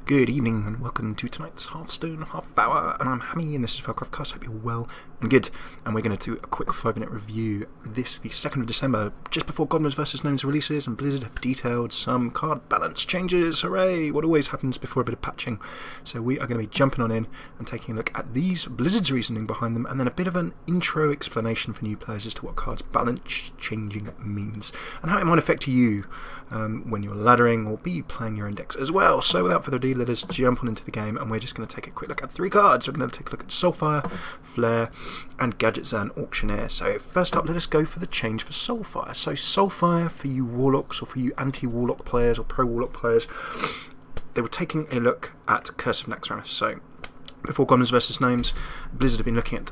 Good evening and welcome to tonight's Hearthstone Half Hour, and I'm Hammy and this is FailCraft Casts. Hope you're well and good, and we're going to do a quick 5-minute review. The 2nd of December, just before Goblins vs Gnomes releases, and Blizzard have detailed some card balance changes. Hooray! What always happens before a bit of patching. So we are going to be jumping on in and taking a look at these, Blizzard's reasoning behind them, and then a bit of an intro explanation for new players as to what cards balance changing means, and how it might affect you when you're laddering or be playing your index as well. So without further ado, let us jump on into the game, and we're just going to take a quick look at 3 cards. We're going to take a look at Soulfire, Flare, and Gadgetzan Auctioneer. So first up, let us go for the change for Soulfire. So Soulfire, for you Warlocks or for you anti-Warlock players or pro-Warlock players, they were taking a look at Curse of Naxxramas. So before Goblins vs Gnomes, Blizzard have been looking at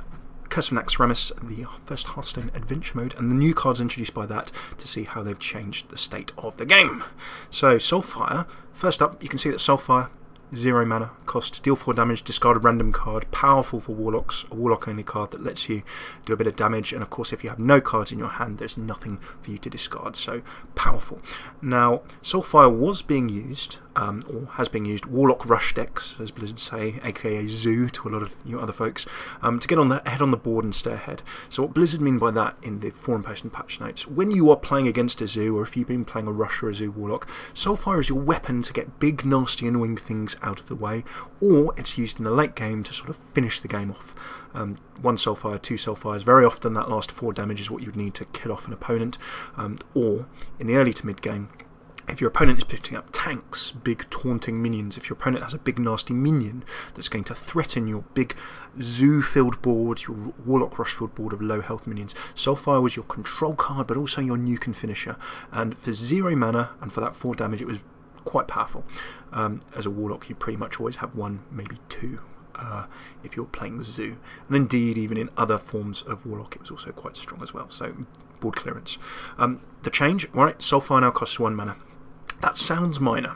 Curse of Naxxramas, the first Hearthstone adventure mode, and the new cards introduced by that to see how they've changed the state of the game. So Soulfire, first up, you can see that Soulfire, 0 mana cost, deal 4 damage, discard a random card, powerful for Warlocks, a Warlock only card that lets you do a bit of damage, and of course if you have no cards in your hand there's nothing for you to discard, so powerful. Now Soulfire was being used, or has been used, Warlock rush decks, as Blizzard say, aka Zoo to a lot of you other folks, to get on the head on the board and stay ahead. So what Blizzard mean by that in the forum post and patch notes, when you are playing against a Zoo, or if you've been playing a Rush or a Zoo Warlock, Soulfire is your weapon to get big, nasty, annoying things out of the way, or it's used in the late game to sort of finish the game off. 1 Soulfire, 2 Soulfires, very often that last 4 damage is what you would need to kill off an opponent, or in the early to mid game, if your opponent is putting up tanks, big taunting minions, if your opponent has a big nasty minion that's going to threaten your big zoo-filled board, your Warlock rush-filled board of low health minions, Soulfire was your control card but also your nuke and finisher, and for 0 mana and for that 4 damage it was quite powerful. As a Warlock you pretty much always have 1, maybe 2. If you're playing Zoo, and indeed even in other forms of Warlock it was also quite strong as well, so board clearance. The change, right, Soulfire now costs 1 mana. That sounds minor,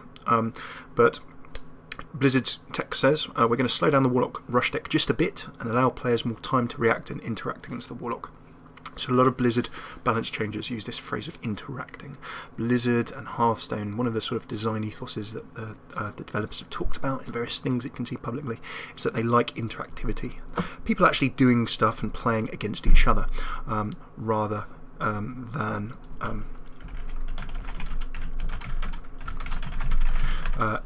but Blizzard's text says we're going to slow down the Warlock rush deck just a bit and allow players more time to react and interact against the Warlock. So a lot of Blizzard balance changes use this phrase of interacting. Blizzard and Hearthstone, one of the sort of design ethoses that the developers have talked about in various things you can see publicly, is that they like interactivity. People actually doing stuff and playing against each other, rather than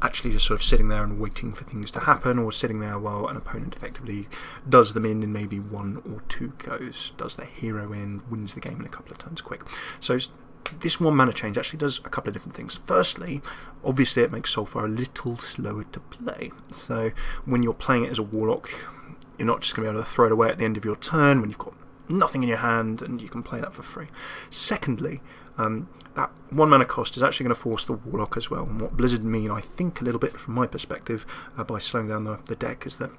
actually just sort of sitting there and waiting for things to happen, or sitting there while an opponent effectively does them in maybe 1 or 2 goes, does their hero in, wins the game in a couple of turns quick. So this 1 mana change actually does a couple of different things. Firstly, obviously it makes Soulfire a little slower to play. So when you're playing it as a Warlock, you're not just going to be able to throw it away at the end of your turn when you've got nothing in your hand and you can play that for free. Secondly, that 1 mana cost is actually going to force the Warlock as well, and what Blizzard mean, I think a little bit from my perspective, by slowing down the deck, is that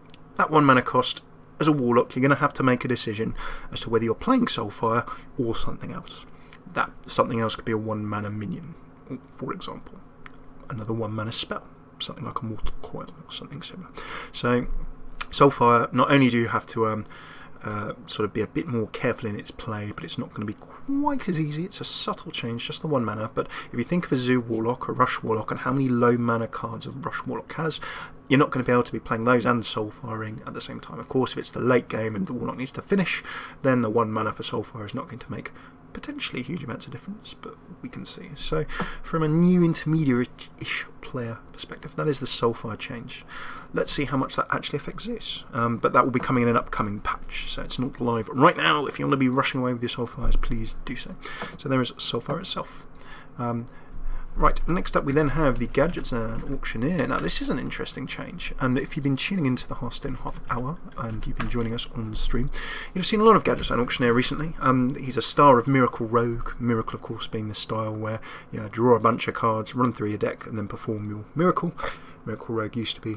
1 mana cost, as a Warlock, you're going to have to make a decision as to whether you're playing Soulfire or something else. That something else could be a 1 mana minion, for example, another 1 mana spell, something like a Mortal Coil or something similar. So Soulfire, not only do you have to sort of be a bit more careful in its play, but it's not going to be quite as easy. It's a subtle change, just the 1 mana, but if you think of a Zoo Warlock, a Rush Warlock, and how many low mana cards a Rush Warlock has, you're not going to be able to be playing those and Soulfiring at the same time. Of course, if it's the late game and the Warlock needs to finish, then the 1 mana for Soulfire is not going to make potentially huge amounts of difference, but we can see. So from a new intermediate-ish player perspective, that is the Soulfire change. Let's see how much that actually affects Zeus, but that will be coming in an upcoming patch, so it's not live right now. If you want to be rushing away with your Soulfires, please do so. So there is Soulfire itself. Right, next up we then have the Gadgetzan Auctioneer. Now this is an interesting change, and if you've been tuning into the Hearthstone Half Hour and you've been joining us on the stream, you'll have seen a lot of Gadgetzan Auctioneer recently. He's a star of Miracle Rogue, Miracle of course being the style where you draw a bunch of cards, run through your deck and then perform your Miracle. Miracle Rogue used to be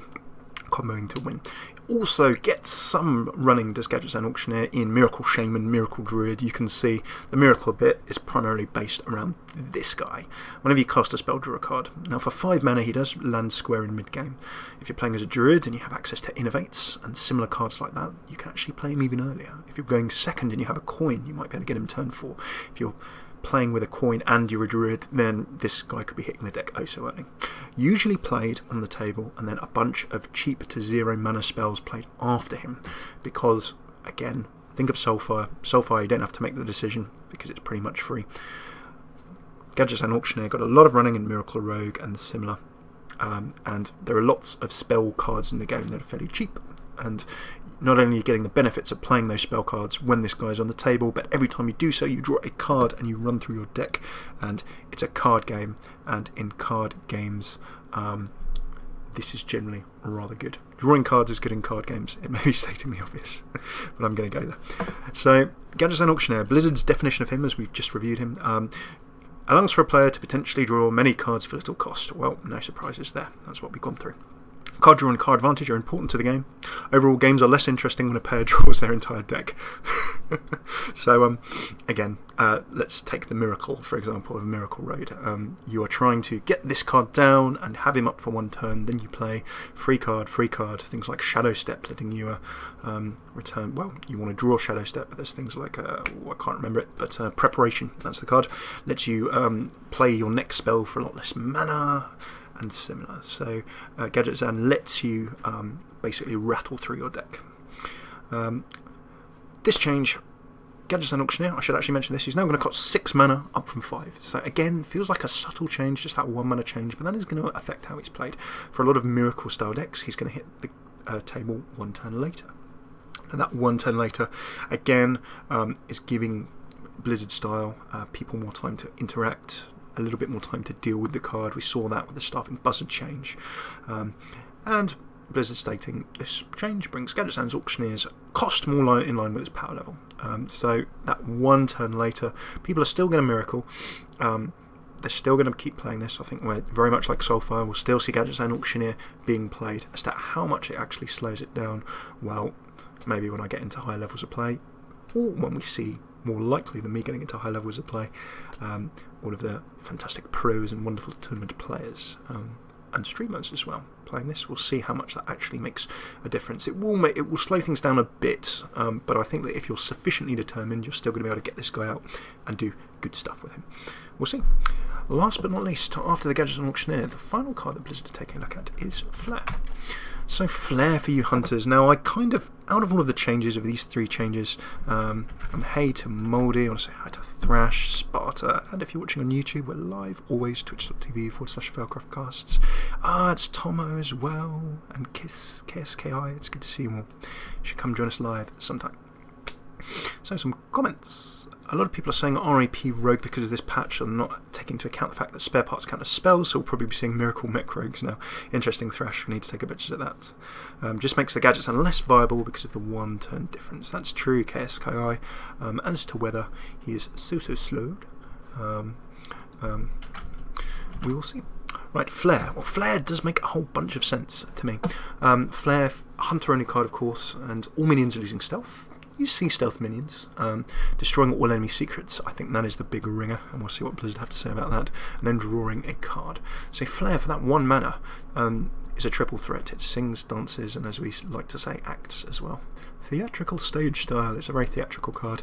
comboing to win. Also gets some running, does Gadgetzan Auctioneer, in Miracle Shaman, Miracle Druid. You can see the Miracle bit is primarily based around this guy. Whenever you cast a spell, draw a card. Now for 5 mana he does land square in mid-game. If you're playing as a Druid and you have access to Innovates and similar cards like that, you can actually play him even earlier. If you're going second and you have a coin, you might be able to get him turn 4. If you're playing with a coin and you're a druid, then this guy could be hitting the deck oh so early. Usually played on the table, and then a bunch of cheap to 0 mana spells played after him, because, again, think of Soulfire. Soulfire, you don't have to make the decision because it's pretty much free. Gadgetzan Auctioneer got a lot of running in Miracle Rogue and similar, and there are lots of spell cards in the game that are fairly cheap, and not only are you getting the benefits of playing those spell cards when this guy's on the table, but every time you do so you draw a card and you run through your deck, and it's a card game, and in card games this is generally rather good. Drawing cards is good in card games. It may be stating the obvious, but I'm going to go there. So, Gadgetzan Auctioneer, Blizzard's definition of him, as we've just reviewed him, allows for a player to potentially draw many cards for little cost. Well, no surprises there. That's what we've gone through. Card draw and card advantage are important to the game. Overall, games are less interesting when a player draws their entire deck. So, again, let's take the Miracle, for example, of Miracle Road. You are trying to get this card down and have him up for one turn, then you play free card, things like Shadow Step, letting you return, well, you want to draw Shadow Step, but there's things like, I can't remember it, but Preparation, that's the card, lets you play your next spell for a lot less mana, and similar. So Gadgetzan lets you basically rattle through your deck. This change, Gadgetzan Auctioneer, I should actually mention this, he's now going to cost 6 mana up from 5. So again, feels like a subtle change, just that 1 mana change, but that is going to affect how he's played. For a lot of Miracle style decks, he's going to hit the table 1 turn later. And that 1 turn later, again, is giving Blizzard style people more time to interact, a little bit more time to deal with the card. We saw that with the Starving Buzzard change. And Blizzard stating this change brings Gadgetzan's Auctioneer's cost more in line with its power level. So that 1 turn later, people are still going to Miracle. They're still going to keep playing this. I think we're very much like Soulfire. We'll still see Gadgetzan Auctioneer being played. As to how much it actually slows it down, well, maybe when I get into high levels of play, or when we see, more likely than me getting into high levels of play, all of the fantastic pros and wonderful tournament players and streamers as well playing this. We'll see how much that actually makes a difference. It will slow things down a bit, but I think that if you're sufficiently determined, you're still going to be able to get this guy out and do good stuff with him. We'll see. Last but not least, after the Gadgetzan Auctioneer, the final card that Blizzard are taking a look at is Flare. So Flare for you hunters. Now I kind of, out of all of the changes, of these 3 changes, and hey to Mouldy, I want to say hi to Thrash, Sparta, and if you're watching on YouTube, we're live always, twitch.tv/FailCraft Casts. It's Tomo as well, and KSKI, it's good to see you all. You should come join us live sometime. So some comments. A lot of people are saying RAP Rogue because of this patch, and not taking into account the fact that spare parts count as spells, so we'll probably be seeing Miracle Mech Rogues now. Interesting, Thrash, we need to take a picture of that. Just makes the Gadgetzan less viable because of the 1 turn difference. That's true, KSKI. As to whether he is so slowed, we will see. Right, Flare. Well, Flare does make a whole bunch of sense to me. Flare, Hunter only card of course, and all minions are losing stealth. You see stealth minions, destroying all enemy secrets. I think that is the big ringer, and we'll see what Blizzard have to say about that. And then drawing a card. So Flare for that 1 mana is a triple threat. It sings, dances, and as we like to say, acts as well. Theatrical stage style. It's a very theatrical card,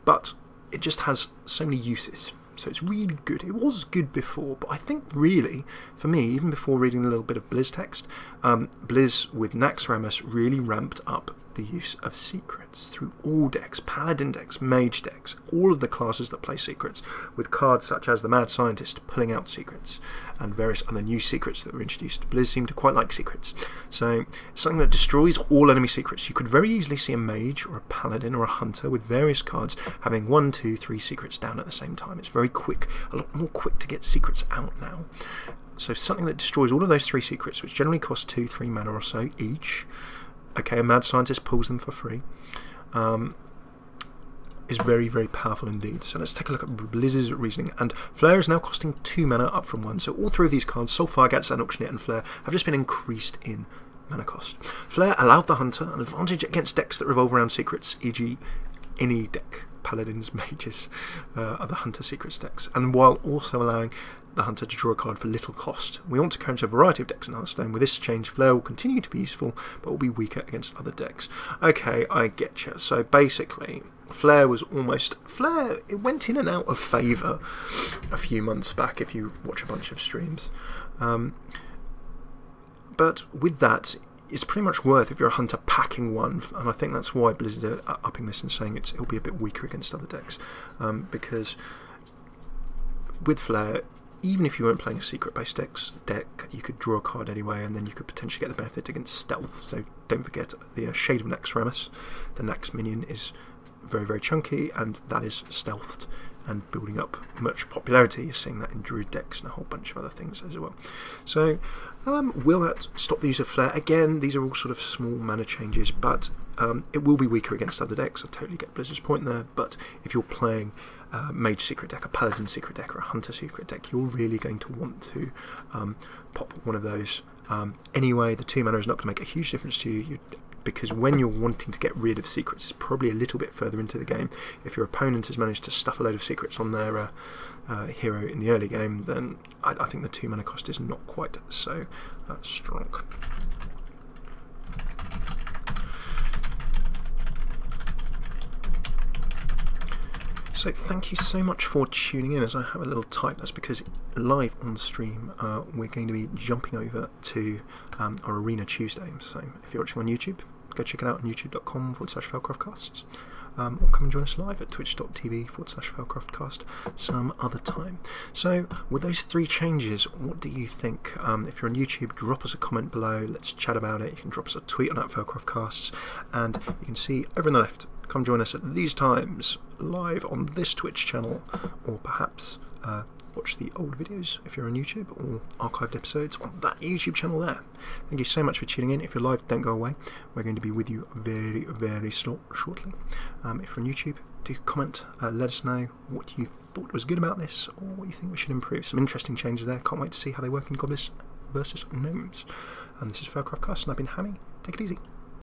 but it just has so many uses. So it's really good. It was good before, but I think really, for me, even before reading a little bit of Blizz text, Blizz with Naxxramas really ramped up the use of secrets through all decks, Paladin decks, Mage decks, all of the classes that play secrets, with cards such as the Mad Scientist pulling out secrets, and various other new secrets that were introduced. Blizz seemed to quite like secrets. So it's something that destroys all enemy secrets. You could very easily see a Mage or a Paladin or a Hunter with various cards having 1, 2, 3 secrets down at the same time. It's very quick, a lot more quick to get secrets out now. So something that destroys all of those 3 secrets, which generally cost 2, 3 mana or so each. Okay, a Mad Scientist pulls them for free. Is very, very powerful indeed. So let's take a look at Blizz's reasoning. And Flare is now costing 2 mana up from 1. So all 3 of these cards, Soulfire, Gadgetzan Auctioneer and Flare, have just been increased in mana cost. Flare allowed the Hunter an advantage against decks that revolve around secrets, e.g. any deck, Paladins, Mages, other Hunter secrets decks, and while also allowing the hunter to draw a card for little cost. We want to counter a variety of decks in Hearthstone. With this change, Flare will continue to be useful, but will be weaker against other decks. Okay, I get you. So basically, Flare it went in and out of favour a few months back if you watch a bunch of streams. But with that, it's pretty much worth, if you're a hunter, packing one, and I think that's why Blizzard are upping this and saying it'll be a bit weaker against other decks, because with Flare, even if you weren't playing a secret-based deck, you could draw a card anyway, and then you could potentially get the benefit against stealth. So don't forget the Shade of Naxxramas. The Nax minion is very, very chunky, and that is stealthed and building up much popularity. You're seeing that in Druid decks and a whole bunch of other things as well. So will that stop the use of Flare? Again, these are all sort of small mana changes, but it will be weaker against other decks. I totally get Blizzard's point there, but if you're playing Mage secret deck, a Paladin secret deck, or a Hunter secret deck, you're really going to want to pop one of those. Anyway, the 2 mana is not going to make a huge difference to you, because when you're wanting to get rid of secrets, it's probably a little bit further into the game. If your opponent has managed to stuff a load of secrets on their hero in the early game, then I think the 2 mana cost is not quite so strong. So thank you so much for tuning in. As I have a little type, that's because live on stream we're going to be jumping over to our Arena Tuesday. So if you're watching on YouTube, go check it out on youtube.com/FailCraft Casts, or come and join us live at twitch.tv/FailCraft Cast some other time. So with those 3 changes, what do you think? If you're on YouTube, drop us a comment below, let's chat about it. You can drop us a tweet on @FailCraft Casts, and you can see over on the left, come join us at these times live on this Twitch channel, or perhaps watch the old videos if you're on YouTube, or archived episodes on that YouTube channel there. Thank you so much for tuning in. If you're live, don't go away. We're going to be with you very, very shortly. If you're on YouTube, do comment, let us know what you thought was good about this, or what you think we should improve. Some interesting changes there. Can't wait to see how they work in Goblin versus Gnomes. And this is FailCraft Casts, and I've been Hammy. Take it easy.